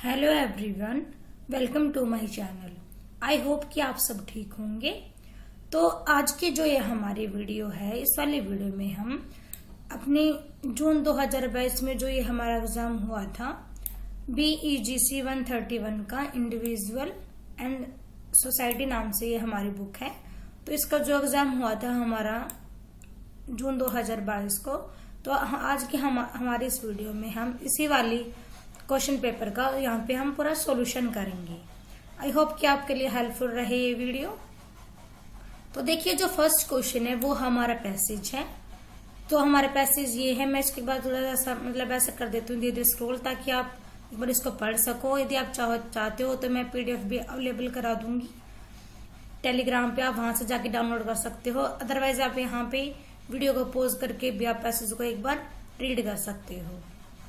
Hello everyone, welcome to my channel. I hope कि आप सब ठीक होंगे। तो आज की जो ये हमारी वीडियो है, इस वाली वीडियो में हम अपने जून 2022 में जो ये हमारा एग्जाम हुआ था BEGC 131 का इंडिविजुअल एंड सोसाइटी नाम से ये हमारी बुक है। तो इसका जो एग्जाम हुआ था हमारा जून 2022 को, तो आज की हमारी इस वीडियो में हम इसी वाली क्वेश्चन पेपर का यहाँ पे हम पूरा सॉल्यूशन करेंगे। आई होप कि आपके लिए हेल्पफुल रहे ये वीडियो। तो देखिए, जो फर्स्ट क्वेश्चन है वो हमारा पैसेज है। तो हमारा पैसेज ये है, मैं इसके बाद थोड़ा सा ऐसा कर देती हूँ धीरे स्क्रॉल, ताकि आप एक बार इसको पढ़ सको। यदि आप चाहते हो तो मैं PDF भी अवेलेबल करा दूंगी टेलीग्राम पे, आप वहां से जाके डाउनलोड कर सकते हो। अदरवाइज आप यहाँ पे वीडियो को पॉज करके भी आप पैसेज को एक बार रीड कर सकते हो।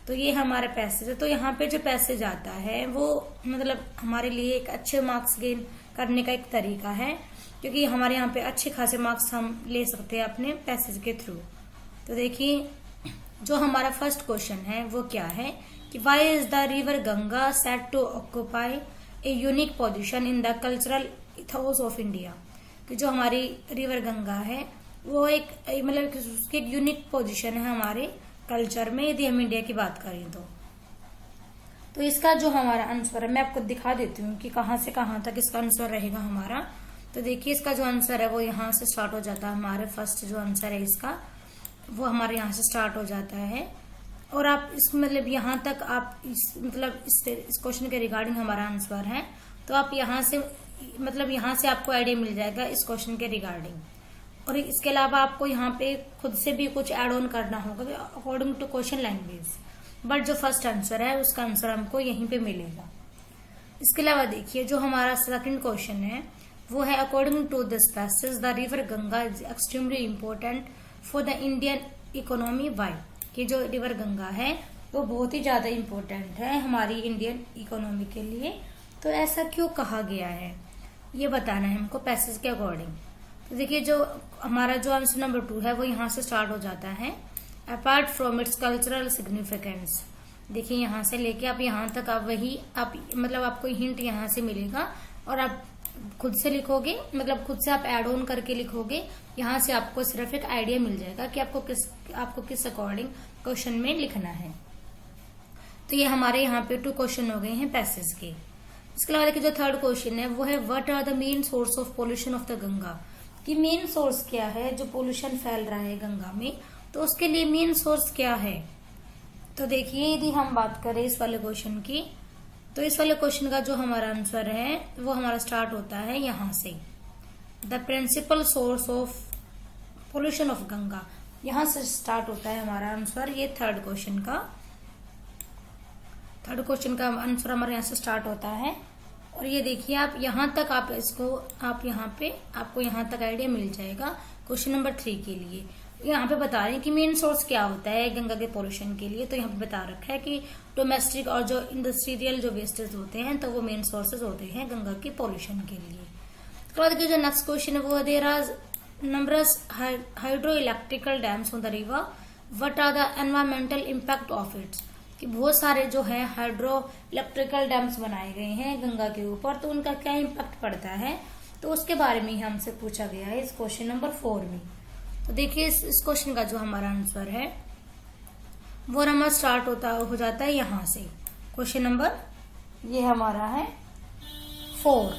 तो ये हमारा पैसेज है। तो यहाँ पे जो पैसेज आता है वो हमारे लिए एक अच्छे मार्क्स गेन करने का एक तरीका है, क्योंकि हमारे यहाँ पे अच्छे खासे मार्क्स हम ले सकते हैं अपने पैसेज के थ्रू। तो देखिए, जो हमारा फर्स्ट क्वेश्चन है वो क्या है कि why is the river Ganga set to occupy a unique position in the cultural ethos of India. कि जो हमारी रिवर गंगा है वो उसकी एक यूनिक पोजिशन है हमारे कल्चर में, यदि हम इंडिया की बात करें तो इसका जो हमारा आंसर है मैं आपको दिखा देती हूँ कि कहाँ से कहाँ तक इसका आंसर रहेगा हमारा। तो देखिए, इसका जो आंसर है वो यहाँ से स्टार्ट हो जाता है। हमारे फर्स्ट जो आंसर है इसका वो हमारे यहाँ से स्टार्ट हो जाता है। और आप इस यहाँ तक आप इस क्वेश्चन के रिगार्डिंग हमारा आंसर है, तो आप यहाँ से यहाँ से आपको आइडिया मिल जाएगा इस क्वेश्चन के रिगार्डिंग। और इसके अलावा आपको यहाँ पे खुद से भी कुछ ऐड ऑन करना होगा according to question language. But जो फर्स्ट आंसर है उसका आंसर हमको यहीं पे मिलेगा। इसके अलावा देखिए, जो हमारा सेकंड क्वेश्चन है वो है according to this passage the river Ganga is extremely important for the Indian economy. Why? कि जो रिवर गंगा है वो बहुत ही ज्यादा इम्पोर्टेंट है हमारी इंडियन इकोनॉमी के लिए। तो ऐसा क्यों कहा गया है ये बताना है हमको पैसेज के अकॉर्डिंग। तो देखिए, जो हमारा जो आंसर नंबर 2 है वो यहाँ से स्टार्ट हो जाता है। Apart from its cultural significance. देखिए, यहाँ से लेके आप यहाँ तक आप आपको हिंट यहाँ से मिलेगा और आप खुद से लिखोगे, खुद से आप एड ऑन करके लिखोगे। यहाँ से आपको सिर्फ एक आइडिया मिल जाएगा कि आपको किस अकॉर्डिंग क्वेश्चन में लिखना है। तो ये हमारे यहाँ पे 2 क्वेश्चन हो गए हैं पैसेज के। इसके अलावा देखिए, जो थर्ड क्वेश्चन है वो है what are the main source of pollution of the Ganga. कि मेन सोर्स क्या है, जो पोल्यूशन फैल रहा है गंगा में, तो उसके लिए मेन सोर्स क्या है। तो देखिए, यदि हम बात करें इस वाले क्वेश्चन की, तो इस वाले क्वेश्चन का जो हमारा आंसर है वो हमारा स्टार्ट होता है यहाँ से, the principal source of pollution of Ganga. यहाँ से स्टार्ट होता है हमारा आंसर। ये थर्ड क्वेश्चन का आंसर हमारे यहाँ से स्टार्ट होता है। और ये देखिए, आप यहाँ तक आपको यहाँ तक आइडिया मिल जाएगा क्वेश्चन नंबर 3 के लिए। यहाँ पे बता रहे हैं कि मेन सोर्स क्या होता है गंगा के पोल्यूशन के लिए। तो यहाँ पे बता रखा है कि डोमेस्टिक और जो इंडस्ट्रियल जो वेस्टेज होते हैं तो वो मेन सोर्सेज होते हैं गंगा के पोल्यूशन के लिए। उसके बाद जो नेक्स्ट क्वेश्चन है वो है there are numbers hydro electrical dams on the river, what are the environmental impact of its. कि बहुत सारे जो है हाइड्रो इलेक्ट्रिकल डैम्स बनाए गए हैं गंगा के ऊपर, तो उनका क्या इम्पैक्ट पड़ता है, तो उसके बारे में हमसे पूछा गया है इस क्वेश्चन नंबर 4 में। तो देखिए, इस क्वेश्चन का जो हमारा आंसर है वो हमारा स्टार्ट हो जाता है यहाँ से। क्वेश्चन नंबर ये हमारा है 4।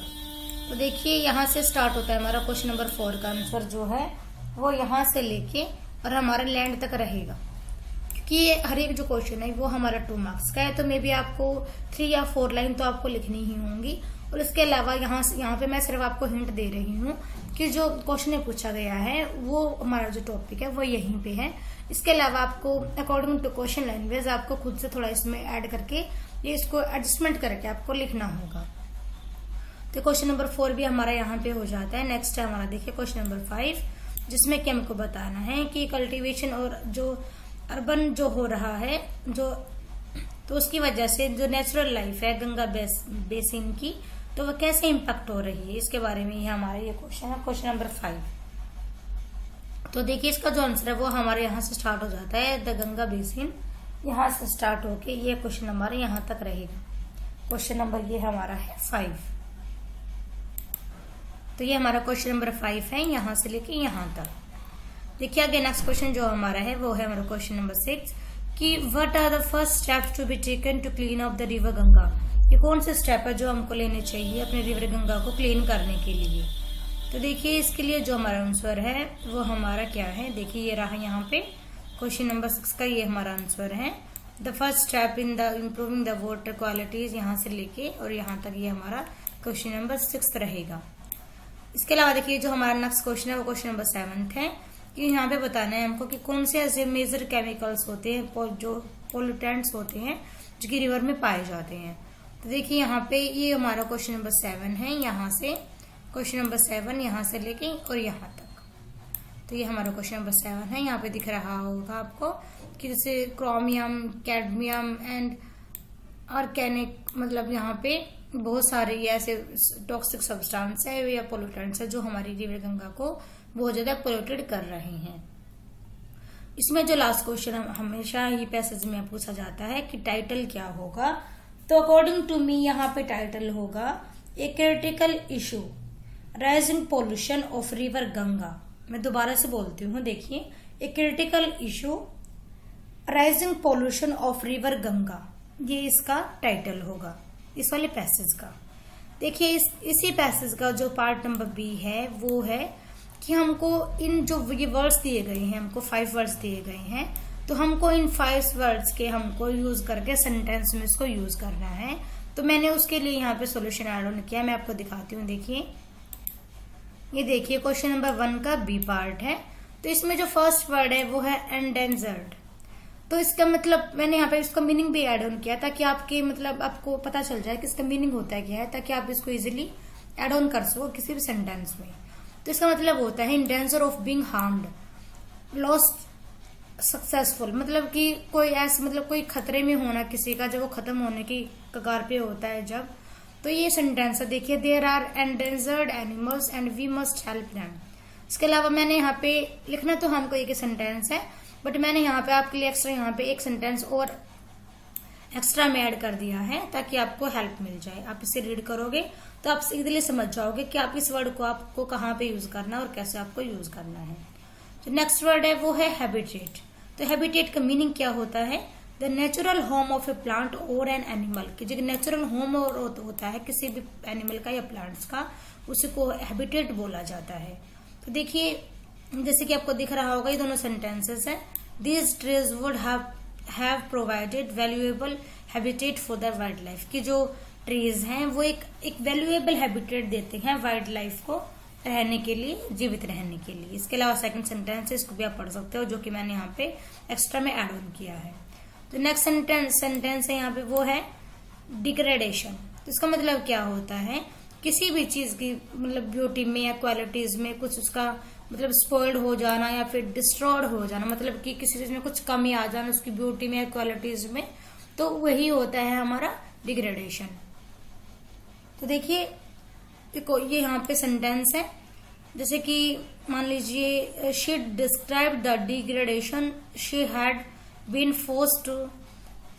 तो देखिए, यहाँ से स्टार्ट होता है हमारा क्वेश्चन नंबर 4 का आंसर जो है वो यहाँ से लेके और हमारा लैंड तक रहेगा। कि ये हर एक जो क्वेश्चन है वो हमारा 2 मार्क्स का है, तो मे बी आपको 3 या 4 लाइन तो आपको लिखनी ही होंगी। और इसके अलावा यहाँ पे मैं सिर्फ आपको हिंट दे रही हूँ कि जो क्वेश्चन पूछा गया है वो हमारा जो टॉपिक है वो यहीं पे है। इसके अलावा आपको अकॉर्डिंग टू क्वेश्चन लैंग्वेज आपको खुद से थोड़ा इसमें ऐड करके ये इसको एडजस्टमेंट करके आपको लिखना होगा। तो क्वेश्चन नंबर 4 भी हमारा यहाँ पे हो जाता है। नेक्स्ट है हमारा देखिए क्वेश्चन नंबर 5, जिसमें कि हमको बताना है कि कल्टीवेशन और जो अर्बन जो हो रहा है तो उसकी वजह से जो नेचुरल लाइफ है गंगा बेसिन की, तो वह कैसे इम्पैक्ट हो रही है, इसके बारे में ही हमारा ये क्वेश्चन है, क्वेश्चन नंबर 5। तो देखिए, इसका जो आंसर है वो हमारे यहाँ से स्टार्ट हो जाता है द गंगा बेसिन। यहाँ से स्टार्ट होके ये क्वेश्चन हमारे यहाँ तक रहेगा। क्वेश्चन नंबर ये हमारा है 5। तो ये हमारा क्वेश्चन नंबर 5 है, यहां से लेके यहां तक। देखिए आगे नेक्स्ट क्वेश्चन जो हमारा है वो है हमारा क्वेश्चन नंबर 6 कि what are the first steps to be taken to clean up the river Ganga. ये कौन से स्टेप है जो हमको लेने चाहिए अपने रिवर गंगा को क्लीन करने के लिए। तो देखिए इसके लिए जो हमारा आंसर है वो हमारा क्या है, देखिए ये रहा यहाँ पे क्वेश्चन नंबर 6 का ये हमारा आंसर है। The first step in the improving the water qualities, यहाँ से लेके और यहाँ तक ये हमारा क्वेश्चन नंबर 6 रहेगा। इसके अलावा देखिए जो हमारा नेक्स्ट क्वेश्चन है वो क्वेश्चन नंबर 7 है कि यहाँ पे बताना है हमको कि कौन से ऐसे मेजर केमिकल्स होते हैं जो पोल्यूटेंट्स होते हैं जो कि रिवर में पाए जाते हैं। तो देखिए यहाँ पे ये हमारा क्वेश्चन नंबर 7 है, यहाँ से क्वेश्चन नंबर 7 यहाँ से लेके और यहाँ तक। तो ये हमारा क्वेश्चन नंबर 7 है। यहाँ पे दिख रहा होगा आपको कि जैसे क्रोमियम, कैडमियम एंड आर्सेनिक, मतलब यहाँ पे बहुत सारे ये ऐसे टॉक्सिक सब्सटेंस है या पोल्यूटेंट्स है जो हमारी रिवर गंगा को बहुत ज्यादा पोल्यूटेड कर रहे हैं। इसमें जो लास्ट क्वेश्चन हमेशा ही पैसेज में पूछा जाता है कि टाइटल क्या होगा। तो अकॉर्डिंग टू मी यहाँ पे टाइटल होगा a critical issue rising pollution of river Ganga. मैं दोबारा से बोलती हूँ, देखिए a critical issue rising pollution of river Ganga, ये इसका टाइटल होगा इस वाले पैसेज का। देखिए इसी पैसेज का जो पार्ट नंबर बी है वो है कि हमको इन जो ये वर्ड्स दिए गए हैं, हमको 5 वर्ड्स दिए गए हैं, तो हमको इन 5 वर्ड्स के हमको यूज करके सेंटेंस में इसको यूज करना है। तो मैंने उसके लिए यहाँ पे सॉल्यूशन ऐड ऑन किया, मैं आपको दिखाती हूँ। देखिए ये देखिए क्वेश्चन नंबर 1 का बी पार्ट है। तो इसमें जो फर्स्ट वर्ड है वो है एंडेंजर्ड। तो इसका मतलब मैंने यहाँ पे इसका मीनिंग भी ऐड ऑन किया ताकि आपके मतलब आपको पता चल जाए कि इसका मीनिंग होता है क्या है, ताकि आप इसको इजीली ऐड ऑन कर सको किसी भी सेंटेंस में। तो इसका मतलब होता है in danger of being harmed, lost successful, मतलब कि कोई ऐसे मतलब कोई खतरे में होना किसी का जब वो खत्म होने की कगार पे होता है जब। तो ये सेंटेंस है। देखिए there are endangered animals and we must help them. इसके अलावा मैंने यहाँ पे लिखना तो हमको एक सेंटेंस है, बट मैंने यहाँ पे आपके लिए एक्स्ट्रा यहाँ पे एक सेंटेंस और एक्स्ट्रा में ऐड कर दिया है ताकि आपको हेल्प मिल जाए। आप इसे रीड करोगे तो आप इजीली समझ जाओगे कि आप इस वर्ड को आपको कहाँ पे यूज करना है और कैसे आपको यूज करना है। जो नेक्स्ट वर्ड है वो है हैबिटेट। तो हैबिटेट का मीनिंग क्या होता है, the natural home of A plant और एन एनिमल। कि जो नेचुरल होम और होता है किसी भी एनिमल का या प्लांट्स का, उसी को हैबिटेट बोला जाता है। तो देखिए जैसे कि आपको दिख रहा होगा ये दोनों सेंटेंसेस है। These trees would have provided valuable habitat for the wild life. की जो ट्रीज हैं वो एक वैल्यूएबल हैबिटेट देते हैं वाइल्ड लाइफ को रहने के लिए, जीवित रहने के लिए। इसके अलावा सेकंड सेंटेंस है, इसको भी आप पढ़ सकते हो, जो कि मैंने यहाँ पे एक्स्ट्रा में ऐड ऑन किया है। तो नेक्स्ट सेंटेंस है यहाँ पे वो है डिग्रेडेशन। तो इसका मतलब क्या होता है, किसी भी चीज की मतलब ब्यूटी में या क्वालिटीज में कुछ उसका मतलब स्पॉइल्ड हो जाना या फिर डिस्ट्रॉयड हो जाना, मतलब कि किसी चीज में कुछ कमी आ जाना उसकी ब्यूटी में या क्वालिटीज में, तो वही होता है हमारा डिग्रेडेशन। तो देखिए ये यहाँ पे सेंटेंस है, जैसे कि मान लीजिए she describe the degradation she had been forced to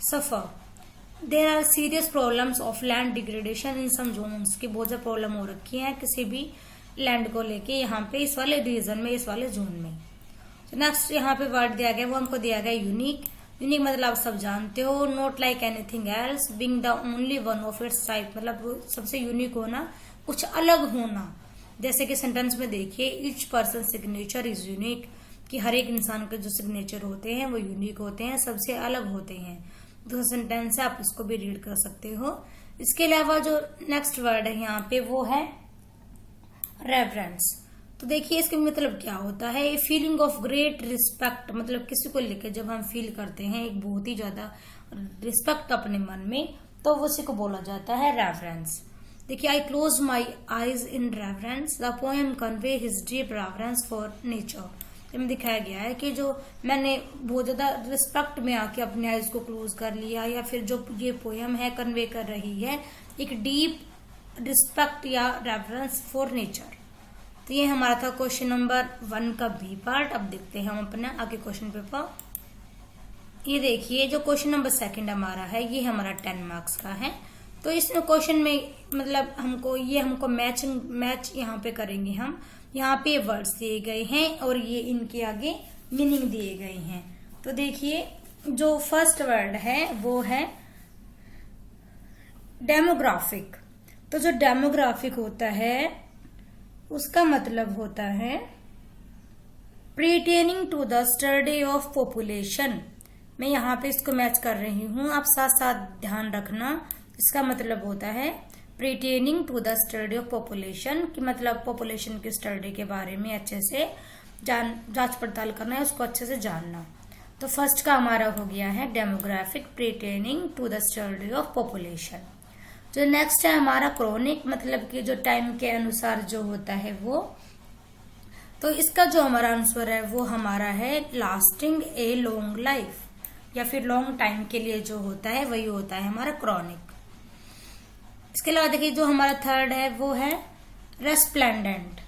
suffer. There are serious problems of land degradation in some zones. की बहुत ज्यादा प्रॉब्लम हो रखी है किसी भी लैंड को लेके यहाँ पे इस वाले रीजन में, इस वाले जोन में। तो नेक्स्ट यहाँ पे वर्ड दिया गया वो हमको दिया गया यूनिक। यूनिक मतलब आप सब जानते हो, not like anything else, being the only one of its type, मतलब सबसे यूनिक होना, कुछ अलग होना। जैसे कि सेंटेंस में देखिए each person signature is unique, कि हर एक इंसान के जो सिग्नेचर होते हैं वो यूनिक होते हैं, सबसे अलग होते हैं। दूसरा सेंटेंस है, आप इसको भी रीड कर सकते हो। इसके अलावा जो नेक्स्ट वर्ड है यहाँ पे वो है रेफरेंस। तो देखिए इसका मतलब क्या होता है, a feeling of great respect, मतलब किसी को लेकर जब हम फील करते हैं एक बहुत ही ज्यादा रिस्पेक्ट अपने मन में, तो उसी को बोला जाता है रेफरेंस। देखिए आई close my eyes in reference, the poem convey his deep reference for nature. इसमें दिखाया गया है कि जो मैंने बहुत ज्यादा रिस्पेक्ट में आके अपने आईज को क्लोज कर लिया, या फिर जो ये पोएम है कन्वे कर रही है एक डीप रिस्पेक्ट या रेफरेंस फॉर नेचर। तो ये हमारा था क्वेश्चन नंबर 1 का बी पार्ट। अब देखते हैं हम अपना आगे क्वेश्चन पेपर। ये देखिए जो क्वेश्चन नंबर 2 हमारा है ये हमारा 10 मार्क्स का है। तो इस क्वेश्चन में मतलब हमको मैच यहाँ पे करेंगे हम। यहाँ पे वर्ड्स दिए गए हैं और ये इनके आगे मीनिंग दिए गए हैं। तो देखिए जो फर्स्ट वर्ड है वो है डेमोग्राफिक। तो जो डेमोग्राफिक होता है उसका मतलब होता है pertaining to the study of population. मैं यहाँ पे इसको मैच कर रही हूँ, आप साथ साथ ध्यान रखना। इसका मतलब होता है pertaining to the study of population, कि मतलब पॉपुलेशन की स्टडी के बारे में अच्छे से जांच पड़ताल करना है, उसको अच्छे से जानना। तो फर्स्ट का हमारा हो गया है demographic pertaining to the study of population. जो नेक्स्ट है हमारा क्रॉनिक, मतलब कि जो टाइम के अनुसार जो होता है वो। तो इसका जो हमारा आंसर है वो हमारा है लास्टिंग ए लॉन्ग लाइफ, या फिर लॉन्ग टाइम के लिए जो होता है वही होता है हमारा क्रॉनिक। इसके अलावा देखिए जो हमारा थर्ड है वो है रेस्प्लेंडेंट।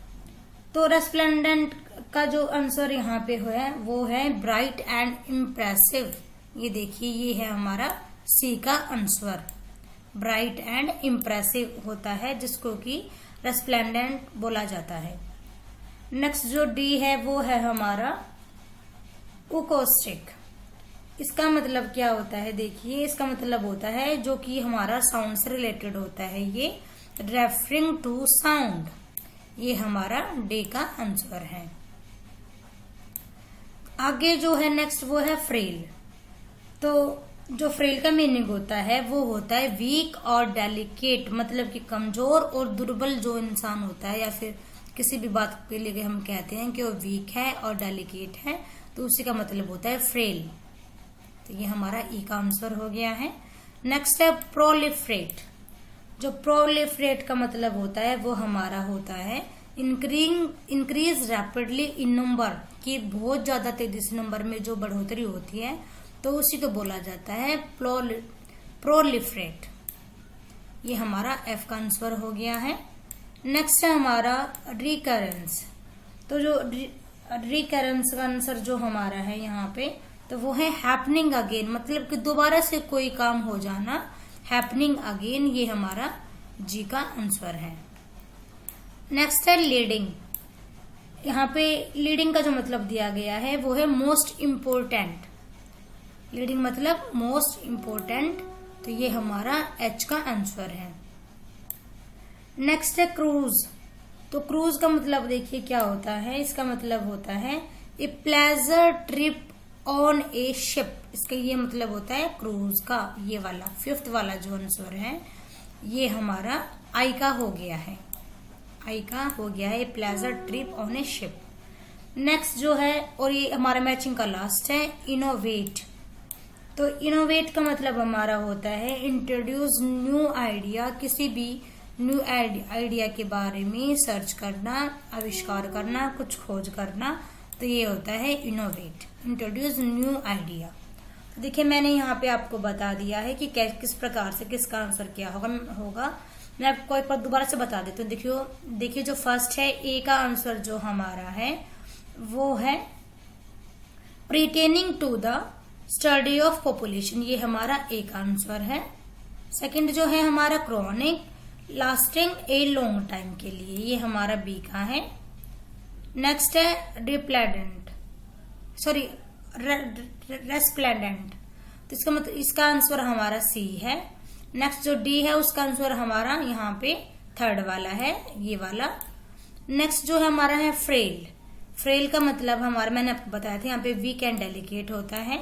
तो रेस्प्लेंडेंट का जो आंसर यहाँ पे है वो है ब्राइट एंड इम्प्रेसिव। ये देखिए ये है हमारा सी का आंसर, ब्राइट एंड इम्प्रेसिव होता है जिसको कि रेस्प्लेंडेंट बोला जाता है। नेक्स्ट जो डी है वो है हमारा ओकोस्टिक। इसका मतलब क्या होता है, देखिए इसका मतलब होता है जो कि हमारा साउंड से रिलेटेड होता है, ये रेफरिंग टू साउंड। ये हमारा डी का आंसर है। आगे जो है नेक्स्ट वो है फ्रेल। तो जो फ्रेल का मीनिंग होता है वो होता है वीक और डेलिकेट, मतलब कि कमजोर और दुर्बल जो इंसान होता है, या फिर किसी भी बात के लिए हम कहते हैं कि वो वीक है और डेलिकेट है, तो उसी का मतलब होता है फ्रेल। तो ये हमारा ई का आंसर हो गया है। नेक्स्ट है प्रोलिफरेट। जो प्रोलिफरेट का मतलब होता है वो हमारा होता है इंक्रीज रैपिडली इन नंबर, कि बहुत ज्यादा तेजी से नंबर में जो बढ़ोतरी होती है, तो उसी को बोला जाता है प्रोलिफरेट। ये हमारा एफ का आंसर हो गया है। नेक्स्ट है हमारा रिकरेंस। तो जो रिकरेंस का आंसर जो हमारा है यहाँ पे, तो वो है हैपनिंग अगेन, मतलब कि दोबारा से कोई काम हो जाना, हैपनिंग अगेन। ये हमारा जी का आंसर है। नेक्स्ट है लीडिंग। यहाँ पे लीडिंग का जो मतलब दिया गया है वो है मोस्ट इम्पोर्टेंट। लीडिंग मतलब मोस्ट इम्पोर्टेंट, तो ये हमारा एच का आंसर है। नेक्स्ट है क्रूज। तो क्रूज का मतलब देखिए क्या होता है, इसका मतलब होता है a pleasure trip on A ship. इसका ये मतलब होता है क्रूज का, ये वाला फिफ्थ वाला जो आंसर है ये हमारा आई का हो गया है, आई का हो गया है a pleasure trip on A ship. Next जो है, और ये हमारा मैचिंग का लास्ट है इनोवेट। तो इनोवेट का मतलब हमारा होता है इंट्रोड्यूस न्यू आइडिया, किसी भी न्यू आइडिया के बारे में सर्च करना, आविष्कार करना, कुछ खोज करना, तो ये होता है इनोवेट, इंट्रोड्यूस न्यू आइडिया। तो देखिए मैंने यहाँ पे आपको बता दिया है कि किस प्रकार से किसका आंसर क्या होगा। मैं आपको एक बार दोबारा से बता देती हूँ। देखिए जो फर्स्ट है ए का आंसर जो हमारा है वो है pertaining to the study of population, ये हमारा ए का आंसर है। सेकंड जो है हमारा chronic, lasting a long time के लिए, ये हमारा बी का है। नेक्स्ट है रेस्प्लेंडेंट, तो इसका मतलब इसका आंसर हमारा सी है। नेक्स्ट जो डी है उसका आंसर हमारा यहाँ पे थर्ड वाला है, ये वाला। नेक्स्ट जो है हमारा है फ्रेल। फ्रेल का मतलब हमारा मैंने आपको बताया था यहाँ पे वीक एंड डेलिकेट होता है।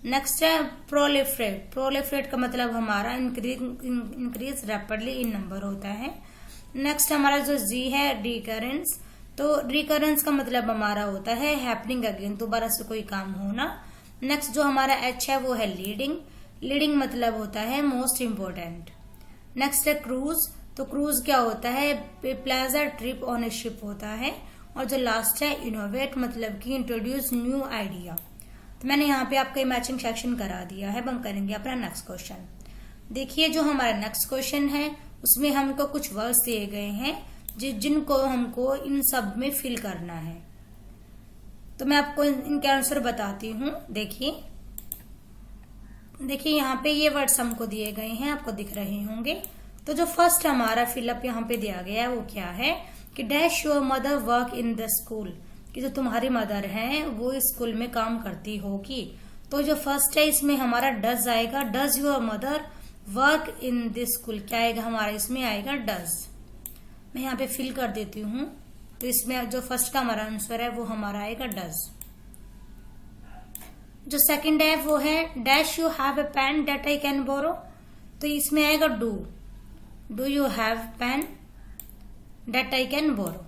नेक्स्ट है प्रोलिफरेट। प्रोलिफरेट का मतलब हमारा इंक्रीज रैपिडली इन नंबर होता है। नेक्स्ट हमारा जो जी है रिकरेंस। तो रिकरेंस का मतलब हमारा होता है हैपनिंग अगेन, दोबारा से कोई काम होना। नेक्स्ट जो हमारा एच है वो है लीडिंग। लीडिंग मतलब होता है मोस्ट इम्पोर्टेंट। नेक्स्ट है क्रूज। तो क्रूज क्या होता है, pleasure trip on A ship होता है। और जो लास्ट है इनोवेट, मतलब कि इंट्रोड्यूस न्यू आइडिया। तो मैंने यहाँ पे आपका मैचिंग सेक्शन करा दिया है। हम करेंगे अपना नेक्स्ट क्वेश्चन। देखिए जो हमारा नेक्स्ट क्वेश्चन है उसमें हमको कुछ वर्ड्स दिए गए हैं जिनको हमको इन सब में फिल करना है। तो मैं आपको इनके आंसर बताती हूँ। देखिए देखिए यहाँ पे ये वर्ड्स हमको दिए गए हैं, आपको दिख रहे होंगे। तो जो फर्स्ट हमारा फिलअप यहाँ पे दिया गया है वो क्या है कि dash your mother work in the school, कि जो तुम्हारी मदर है वो स्कूल में काम करती होगी। तो जो फर्स्ट है इसमें हमारा डज आएगा, does your mother work in this school, क्या आएगा हमारा इसमें आएगा डज। मैं यहाँ पे फिल कर देती हूँ। तो इसमें जो फर्स्ट का हमारा आंसर है वो हमारा आएगा डज। जो सेकंड है वो है dash you have a pen that I can borrow, तो इसमें आएगा do, do you have pen that I can borrow.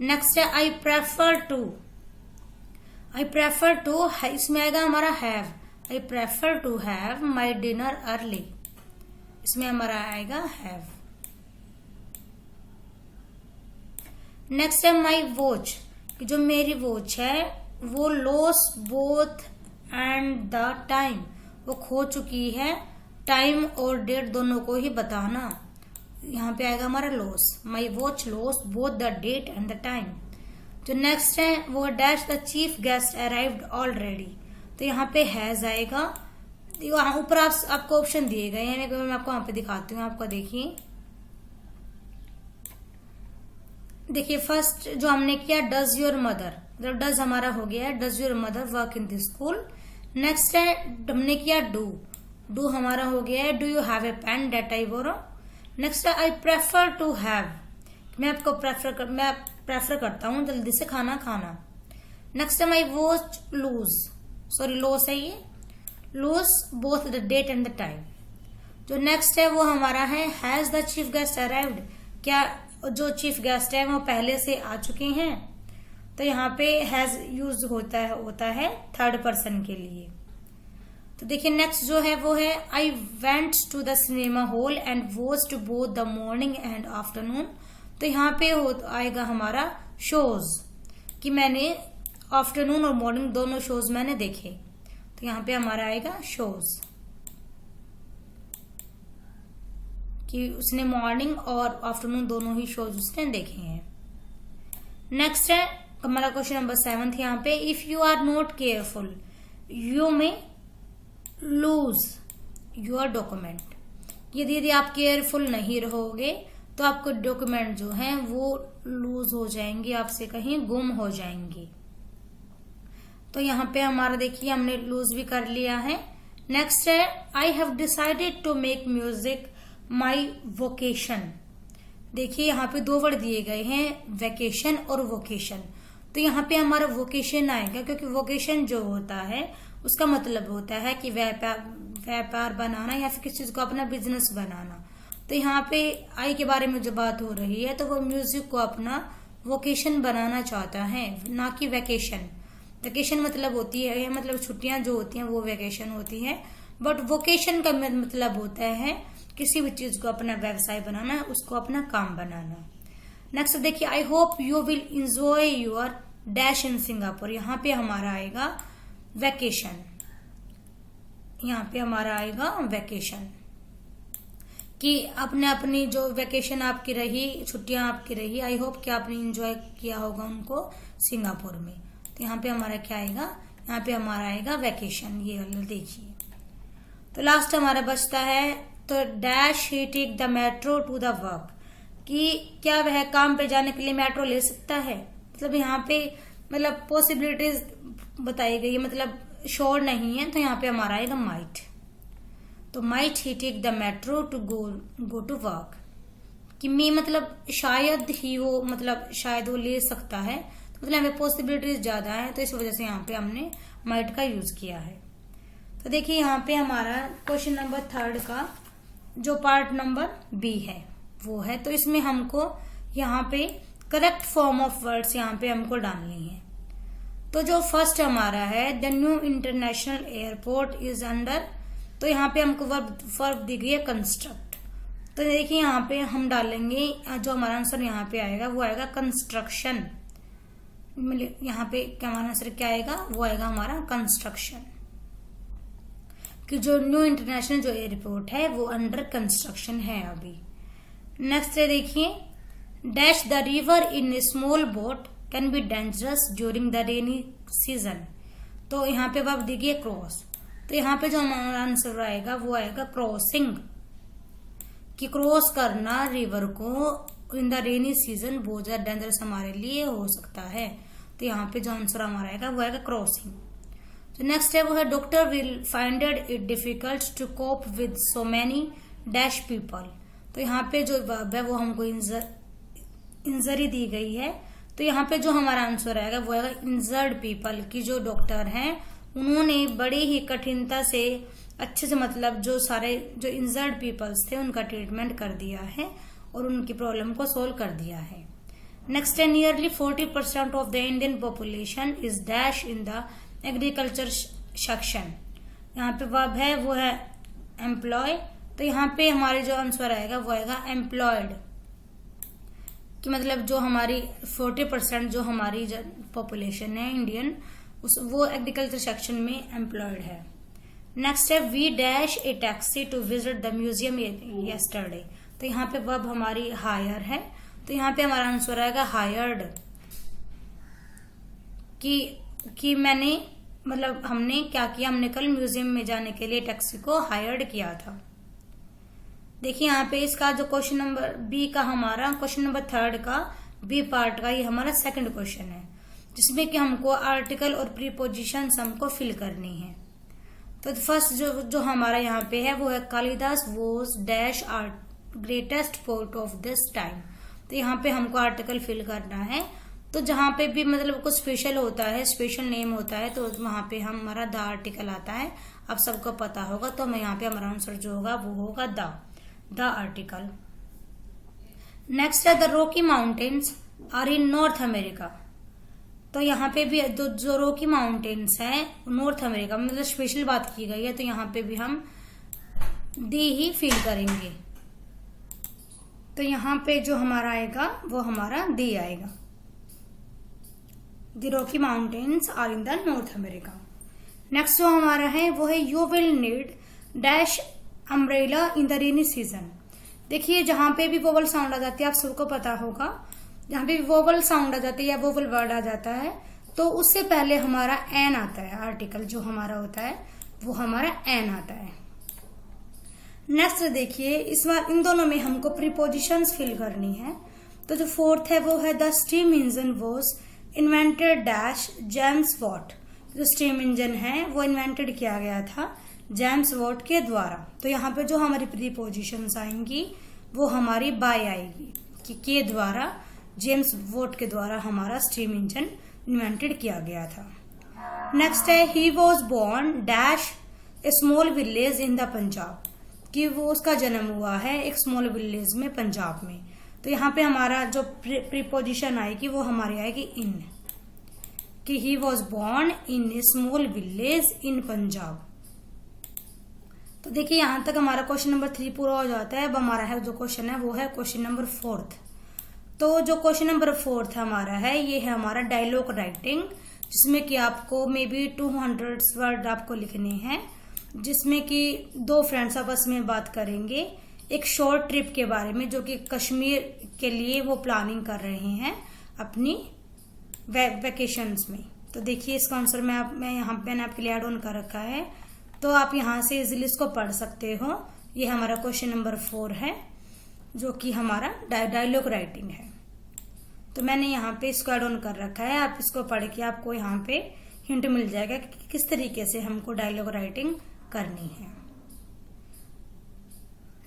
Next है I prefer to, I prefer to, इसमें आएगा हमारा have, I prefer to have my dinner early, इसमें हमारा आएगा हैव। नेक्स्ट है माई वॉच, कि जो मेरी वॉच है वो loss both and the time, वो खो चुकी है, टाइम और डेट दोनों को ही बताना, यहाँ पे आएगा हमारा loss, my watch loss both the date and the time. जो नेक्स्ट है वो dash the chief guest arrived already, तो यहाँ पे हैज आएगा। वहां ऊपर आपको ऑप्शन दिए गए हैं, मैं आपको वहां पे दिखाती हूँ, आपको देखिए। देखिए फर्स्ट जो हमने किया डज योर मदर, मतलब डज हमारा हो गया है, does your mother work in this school. Next है हमने किया डू, डू हमारा हो गया है, do you have a pen that I borrow. Next है आई प्रेफर टू हैव, मैं प्रेफर करता हूँ जल्दी से खाना खाना। नेक्स्ट है my watch lose, sorry loss है ये, lose both the date and the time. जो नेक्स्ट है वो हमारा है has the chief guest arrived, क्या जो चीफ गेस्ट है वो पहले से आ चुके हैं, तो यहाँ पे हैज यूज होता है थर्ड पर्सन के लिए। तो देखिए नेक्स्ट जो है वो है I went to the cinema hall and watched both the morning and afternoon, तो यहाँ पे आएगा हमारा शोज, कि मैंने आफ्टरनून और मॉर्निंग दोनों शोज मैंने देखे, तो यहाँ पे हमारा आएगा शोज, कि उसने मॉर्निंग और आफ्टरनून दोनों ही शोज उसने देखे हैं। नेक्स्ट है हमारा क्वेश्चन नंबर 7 यहाँ पे if you are not careful you may lose your document, यदि आप केयरफुल नहीं रहोगे तो आपको डॉक्यूमेंट जो हैं वो लूज हो जाएंगे, आपसे कहीं गुम हो जाएंगे। तो यहाँ पे हमारा देखिए हमने लूज भी कर लिया है। नेक्स्ट है I have decided to make music my vocation, देखिए यहाँ पे दो वर्ड दिए गए हैं वेकेशन और वोकेशन, तो यहाँ पे हमारा वोकेशन आएगा, क्योंकि वोकेशन जो होता है उसका मतलब होता है कि व्यापार बनाना या फिर किसी चीज को अपना बिजनेस बनाना। तो यहाँ पे आई के बारे में जो बात हो रही है तो वो म्यूजिक को अपना वोकेशन बनाना चाहता है, ना कि वैकेशन। वैकेशन मतलब होती है मतलब छुट्टियां जो होती हैं वो वैकेशन होती है, बट वोकेशन का मतलब होता है किसी भी चीज को अपना व्यवसाय बनाना, उसको अपना काम बनाना। नेक्स्ट देखिए I hope you will enjoy your dash in Singapore, यहाँ पे हमारा आएगा वैकेशन, यहाँ पे हमारा आएगा वैकेशन, कि अपनी जो वैकेशन आपकी रही, छुट्टियां आपकी रही, आई होप कि आपने एंजॉय किया होगा उनको सिंगापुर में। तो यहाँ पे हमारा क्या आएगा, यहाँ पे हमारा आएगा वैकेशन, ये वाला देखिए। तो लास्ट हमारा बचता है तो dash he take the metro to the work, कि क्या वह काम पे जाने के लिए मेट्रो ले सकता है, मतलब यहाँ पे मतलब पॉसिबिलिटीज बताई गई है, मतलब श्योर नहीं है, तो यहाँ पे हमारा आएगा माइट। तो might he take the metro to go to work, कि मी मतलब शायद ही वो, मतलब शायद वो ले सकता है, तो मतलब हमें पॉसिबिलिटीज ज्यादा है, तो इस वजह से यहाँ पे हमने माइट का यूज किया है। तो देखिए यहाँ पे हमारा क्वेश्चन नंबर 3 का जो पार्ट नंबर बी है वो है, तो इसमें हमको यहाँ पे करेक्ट फॉर्म ऑफ वर्ड्स यहाँ पे हमको डालनी है। तो जो फर्स्ट हमारा है the new international airport is under, तो यहाँ पे हमको वर्ब दी गई है कंस्ट्रक्ट, तो देखिए यहाँ पे हम डालेंगे जो हमारा आंसर यहाँ पे आएगा वो आएगा कंस्ट्रक्शन, यहाँ पे हमारा आंसर क्या आएगा वो आएगा हमारा कंस्ट्रक्शन, कि जो न्यू इंटरनेशनल जो एयरपोर्ट है वो अंडर कंस्ट्रक्शन है अभी। नेक्स्ट है देखिए dash the river in small boat can be dangerous during the rainy season, तो यहाँ पे वर्ब दी गई है क्रॉस, तो तो यहाँ पे जो हमारा आंसर आएगा वो आएगा क्रॉसिंग, कि क्रॉस करना रिवर को इन द रेनी सीजन बहुत ज्यादा डेंजरस हमारे लिए हो सकता है। तो यहाँ पे जो आंसर हमारा आएगा वो आएगा क्रॉसिंग। तो नेक्स्ट है वो है doctor will find it difficult to cope with so many dash people. तो यहाँ पे जो वर्ब है वो हमको इंजरी दी गई है, तो यहाँ पे जो हमारा आंसर आएगा वो आएगा इंजर्ड पीपल, की जो डॉक्टर हैं उन्होंने बड़े ही कठिनता से अच्छे से मतलब जो सारे जो इंजर्ड पीपल्स थे उनका ट्रीटमेंट कर दिया है और उनकी प्रॉब्लम को सोल्व कर दिया है। नेक्स्ट है nearly 40% of the Indian population is dash in the agriculture section. यहाँ पे वर्ब है वो है एम्प्लॉय, तो यहाँ पे हमारे जो आंसर आएगा वो आएगा एम्प्लॉयड, कि मतलब जो हमारी 40% जो हमारी पॉपुलेशन है इंडियन वो एग्रीकल्चर सेक्शन में एम्प्लॉयड है। नेक्स्ट है we dash a taxi to visit the museum yesterday. तो यहाँ पे वर्ब हमारी हायर है, तो यहाँ पे हमारा आंसर आएगा हायर्ड, कि मैंने मतलब हमने क्या किया, हमने कल म्यूजियम में जाने के लिए टैक्सी को हायर्ड किया था। देखिए यहाँ पे इसका जो क्वेश्चन नंबर बी का हमारा क्वेश्चन नंबर 3 का बी पार्ट का ये हमारा सेकंड क्वेश्चन है, जिसमें कि हमको आर्टिकल और प्रीपोजिशंस हमको फिल करनी है। तो फर्स्ट जो हमारा यहाँ पे है वो है Kalidas was dash art greatest poet of this time. तो यहाँ पे हमको आर्टिकल फिल करना है, तो जहाँ पे भी मतलब कुछ स्पेशल होता है, स्पेशल नेम होता है, तो वहां पे हमारा द आर्टिकल आता है। अब सबको पता होगा, तो हमें यहाँ पे हमारा आंसर जो होगा वो होगा द आर्टिकल। नेक्स्ट है the Rocky Mountains are in North America. तो यहाँ पे भी जो रॉकी माउंटेन्स है नॉर्थ अमेरिका में मतलब स्पेशल बात की गई है, तो यहाँ पे भी हम दी ही फील करेंगे। तो यहाँ पे जो हमारा आएगा वो हमारा दी आएगा। The Rocky Mountains are in the North America. Next जो हमारा है वो है you will need dash umbrella in the rainy season. देखिए जहां पे भी वोवल साउंड आ जाती है, आप सबको पता होगा, जहां पे भी वोवल साउंड आ जाती है या वोवल वर्ड आ जाता है तो उससे पहले हमारा एन आता है, आर्टिकल जो हमारा होता है वो हमारा एन आता है। नेक्स्ट देखिए इस बार इन दोनों में हमको प्रीपोजिशंस फिल करनी है। तो जो फोर्थ है वो है the steam engine was invented dash James Watt. जो स्टीम इंजन है वो इन्वेंटेड किया गया था जेम्स वॉट के द्वारा। तो यहाँ पे जो हमारी प्रीपोजिशंस आएंगी वो हमारी बाय आएगी, कि के द्वारा, जेम्स वॉट के द्वारा हमारा स्टीम इंजन इन्वेंटेड किया गया था। नेक्स्ट है he was born dash a small village in the Punjab, कि वो उसका जन्म हुआ है एक स्मॉल विलेज में पंजाब में। तो यहाँ पे हमारा जो प्रीपोजिशन आएगी वो हमारी आएगी इन, कि he was born in a small village in Punjab. तो देखिए यहाँ तक हमारा क्वेश्चन नंबर 3 पूरा हो जाता है। अब हमारा है जो क्वेश्चन है वो है क्वेश्चन नंबर 4। तो जो क्वेश्चन नंबर 4 हमारा है ये है हमारा डायलॉग राइटिंग, जिसमें कि आपको मे बी 200 वर्ड आपको लिखने हैं, जिसमें कि 2 फ्रेंड्स आपस में बात करेंगे एक शॉर्ट ट्रिप के बारे में, जो कि कश्मीर के लिए वो प्लानिंग कर रहे हैं अपनी वेकेशंस में। तो देखिए इसका आंसर मैं यहाँ पे आपके लिए एड ऑन कर रखा है, तो आप यहाँ से इजिली इसको पढ़ सकते हो। ये हमारा क्वेश्चन नंबर 4 है जो कि हमारा डायलॉग राइटिंग है। तो मैंने यहाँ पे इसको एड ऑन कर रखा है, आप इसको पढ़ के आपको यहाँ पे हिंट मिल जाएगा कि किस तरीके से हमको डायलॉग राइटिंग करनी है।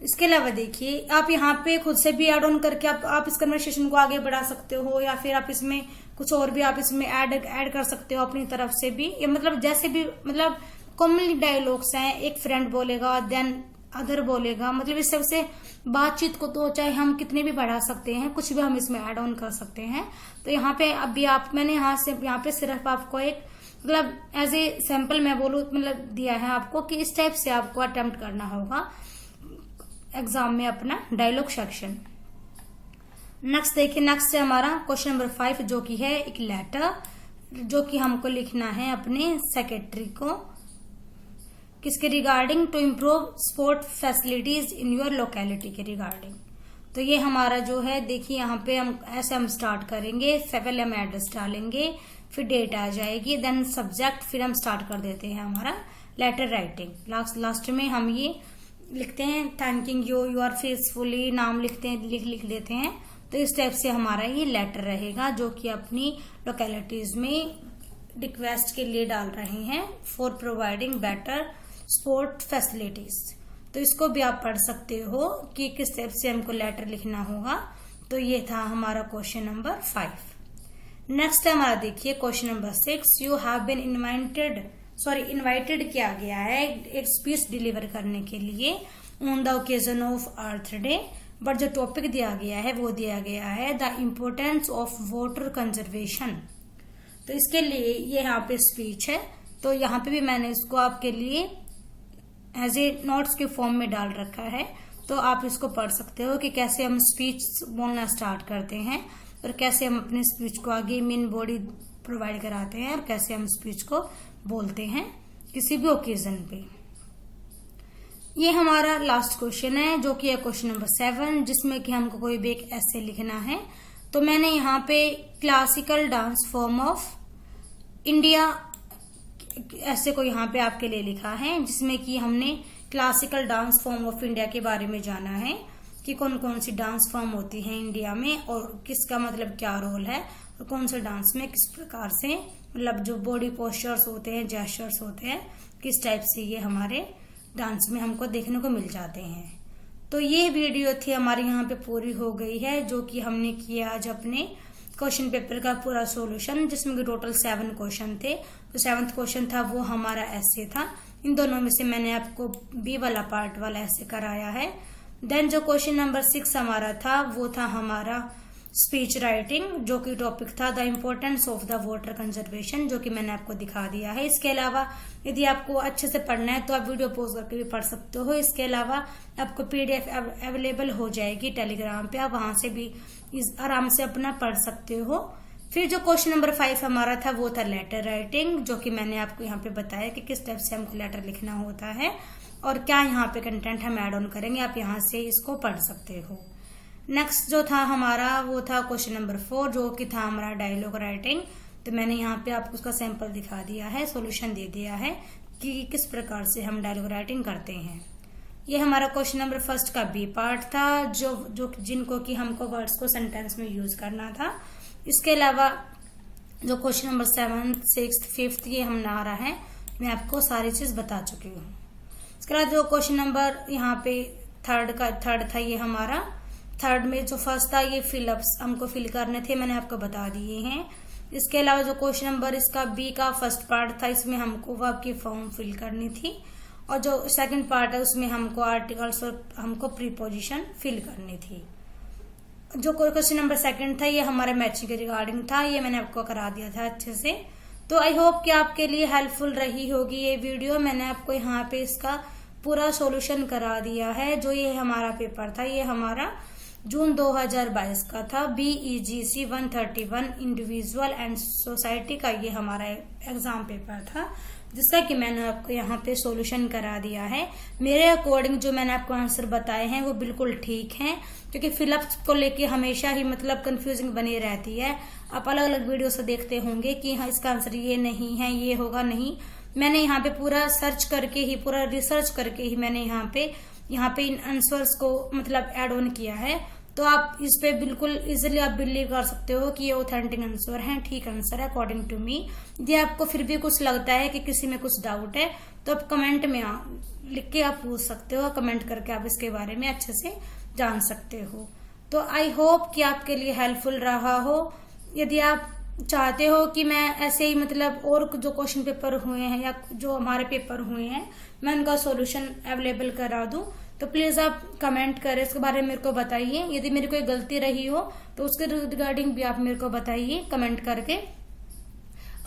इसके अलावा देखिए आप यहाँ पे खुद से भी ऐड ऑन करके आप इस कन्वर्सेशन को आगे बढ़ा सकते हो, या फिर आप इसमें कुछ और भी आप इसमें ऐड कर सकते हो अपनी तरफ से भी। ये मतलब जैसे भी मतलब कॉमनली डायलॉग्स हैं, एक फ्रेंड बोलेगा देन अदर बोलेगा, मतलब इस सबसे बातचीत को तो चाहे हम कितने भी बढ़ा सकते हैं, कुछ भी हम इसमें ऐड ऑन कर सकते हैं। तो यहाँ पे अभी मैंने यहाँ पे सिर्फ आपको एक मतलब एज ए सैंपल मैं बोलूँ मतलब दिया है आपको कि इस टाइप से आपको अटेम्प्ट करना होगा एग्जाम में अपना डायलॉग सेक्शन। नेक्स्ट देखिए, नेक्स्ट है हमारा क्वेश्चन नंबर 5 जो कि है एक लेटर जो कि हमको लिखना है अपने सेक्रेटरी को, किसके regarding to improve sport facilities in your locality के रिगार्डिंग। तो ये हमारा जो है देखिए यहाँ पे हम स्टार्ट करेंगे, पहले हम एड्रेस डालेंगे, फिर डेट आ जाएगी, देन सब्जेक्ट, फिर हम स्टार्ट कर देते हैं हमारा लेटर राइटिंग। लास्ट में हम ये लिखते हैं थैंकिंग यू आर फेसफुली, नाम लिखते हैं, लिख देते हैं। तो इस टाइप से हमारा ये लेटर रहेगा जो कि अपनी लोकेलिटीज में रिक्वेस्ट के लिए डाल रहे हैं for providing better sport facilities. तो इसको भी आप पढ़ सकते हो कि किस टाइप से हमको लेटर लिखना होगा। तो ये था हमारा क्वेश्चन नंबर 5। नेक्स्ट हमारा देखिए question number 6। You have been invited किया गया है एक स्पीच डिलीवर करने के लिए on the occasion of Earth Day, but जो टॉपिक दिया गया है वो दिया गया है the importance of water conservation. तो इसके लिए ये यहाँ पे स्पीच है, तो यहाँ पे भी मैंने इसको आपके लिए एज ए नोट्स के फॉर्म में डाल रखा है। तो आप इसको पढ़ सकते हो कि कैसे हम स्पीच बोलना स्टार्ट करते हैं और कैसे हम अपने स्पीच को आगे मेन बॉडी प्रोवाइड कराते हैं और कैसे हम स्पीच को बोलते हैं किसी भी ओकेजन पे। ये हमारा लास्ट क्वेश्चन है जो कि है क्वेश्चन नंबर 7, जिसमें कि हमको कोई भी एक ऐसे लिखना है। तो मैंने यहाँ पे classical dance form of India ऐसे को यहाँ पे आपके लिए लिखा है, जिसमें कि हमने classical dance form of India के बारे में जाना है कि कौन कौन सी डांस फॉर्म होती है इंडिया में और किसका मतलब क्या रोल है और कौन से डांस में किस प्रकार से मतलब जो बॉडी पोस्चर्स होते हैं, जेस्चर्स होते हैं, किस टाइप से ये हमारे डांस में हमको देखने को मिल जाते हैं। तो ये वीडियो थी हमारे यहाँ पे पूरी हो गई है, जो कि हमने किया आज अपने क्वेश्चन पेपर का पूरा सॉल्यूशन, जिसमें कि टोटल 7 क्वेश्चन थे। तो 7th क्वेश्चन था वो हमारा ऐसे था। इन दोनों में से मैंने आपको बी वाला पार्ट वाला ऐसे कराया है। देन जो क्वेश्चन नंबर 6 हमारा था वो था हमारा स्पीच राइटिंग, जो कि टॉपिक था the importance of the water conservation, जो कि मैंने आपको दिखा दिया है। इसके अलावा यदि आपको अच्छे से पढ़ना है तो आप वीडियो पॉज करके भी पढ़ सकते हो। इसके अलावा आपको PDF अवेलेबल हो जाएगी टेलीग्राम पे, आप वहां से भी आराम से अपना पढ़ सकते हो। फिर जो क्वेश्चन नंबर 5 हमारा था वो था लेटर राइटिंग, जो कि मैंने आपको यहाँ पे बताया कि किस टाइप से हमको लेटर लिखना होता है और क्या यहाँ पे कंटेंट हम ऐड ऑन करेंगे। आप यहाँ से इसको पढ़ सकते हो। नेक्स्ट जो था हमारा वो था क्वेश्चन नंबर 4, जो कि था हमारा डायलॉग राइटिंग। तो मैंने यहाँ पे आपको उसका सैंपल दिखा दिया है, सॉल्यूशन दे दिया है कि किस प्रकार से हम डायलॉग राइटिंग करते हैं। ये हमारा क्वेश्चन नंबर 1 का बी पार्ट था, जो जिनको कि हमको वर्ड्स को सेंटेंस में यूज करना था। इसके अलावा जो question number 7th, 6th, 5th ये हम ना रहा है, मैं आपको सारी चीज बता चुकी हूँ। इसके बाद जो क्वेश्चन नंबर यहाँ पे थर्ड था, ये हमारा थर्ड में जो फर्स्ट था ये फिलअप्स हमको फिल करने थे, मैंने आपको बता दिए हैं। इसके अलावा जो क्वेश्चन नंबर इसका बी का फर्स्ट पार्ट था, इसमें हमको वर्ब की फॉर्म फिल करनी थी, और जो सेकंड पार्ट है उसमें हमको आर्टिकल्स और हमको प्रीपोजिशन फिल करनी थी। जो क्वेश्चन नंबर 2 था ये हमारे मैचिंग के रिगार्डिंग था, ये मैंने आपको करा दिया था अच्छे से। तो आई होप कि आपके लिए हेल्पफुल रही होगी ये वीडियो। मैंने आपको यहाँ पे इसका पूरा सॉल्यूशन करा दिया है। जो ये हमारा पेपर था ये हमारा जून 2022 का था, BEGC 131 इंडिविजुअल एंड सोसाइटी का ये हमारा एग्जाम पेपर था, जिसका कि मैंने आपको यहाँ पे सॉल्यूशन करा दिया है। मेरे अकॉर्डिंग जो मैंने आपको आंसर बताए हैं वो बिल्कुल ठीक हैं, क्योंकि फिलअप्स को लेके हमेशा ही मतलब कंफ्यूजिंग बनी रहती है। आप अलग अलग वीडियो से देखते होंगे कि हाँ इसका आंसर ये नहीं है, ये होगा नहीं। मैंने यहाँ पे पूरा सर्च करके ही, पूरा रिसर्च करके ही मैंने यहाँ पे इन आंसर्स को मतलब एड ऑन किया है। तो आप इस पे बिल्कुल इजीली आप बिलीव कर सकते हो कि ये ऑथेंटिक आंसर है, ठीक आंसर है अकॉर्डिंग टू मी। यदि आपको फिर भी कुछ लगता है कि किसी में कुछ डाउट है तो आप कमेंट में लिख के आप पूछ सकते हो, कमेंट करके आप इसके बारे में अच्छे से जान सकते हो। तो आई होप कि आपके लिए हेल्पफुल रहा हो। यदि आप चाहते हो कि मैं ऐसे ही मतलब और जो क्वेश्चन पेपर हुए हैं या जो हमारे पेपर हुए हैं मैं उनका सॉल्यूशन अवेलेबल करा दूं, तो प्लीज आप कमेंट करें, इसके बारे में मेरे को बताइए। यदि मेरी कोई गलती रही हो तो उसके रिगार्डिंग भी आप मेरे को बताइए कमेंट करके।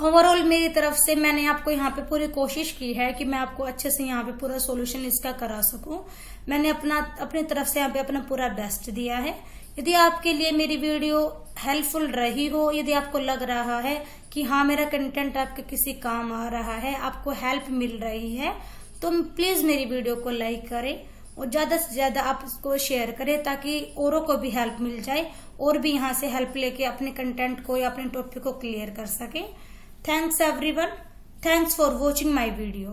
ओवरऑल मेरी तरफ से मैंने आपको यहाँ पे पूरी कोशिश की है कि मैं आपको अच्छे से यहाँ पे पूरा सॉल्यूशन इसका करा सकूं। मैंने अपनी तरफ से यहाँ पे अपना पूरा बेस्ट दिया है। यदि आपके लिए मेरी वीडियो हेल्पफुल रही हो, यदि आपको लग रहा है कि हाँ मेरा कंटेंट आपके किसी काम आ रहा है, आपको हेल्प मिल रही है, तो प्लीज मेरी वीडियो को लाइक करें और ज्यादा से ज्यादा आप इसको शेयर करें, ताकि औरों को भी हेल्प मिल जाए और भी यहाँ से हेल्प लेके अपने कंटेंट को या अपने टॉपिक को क्लियर कर सके। Thanks everyone, thanks for watching my video.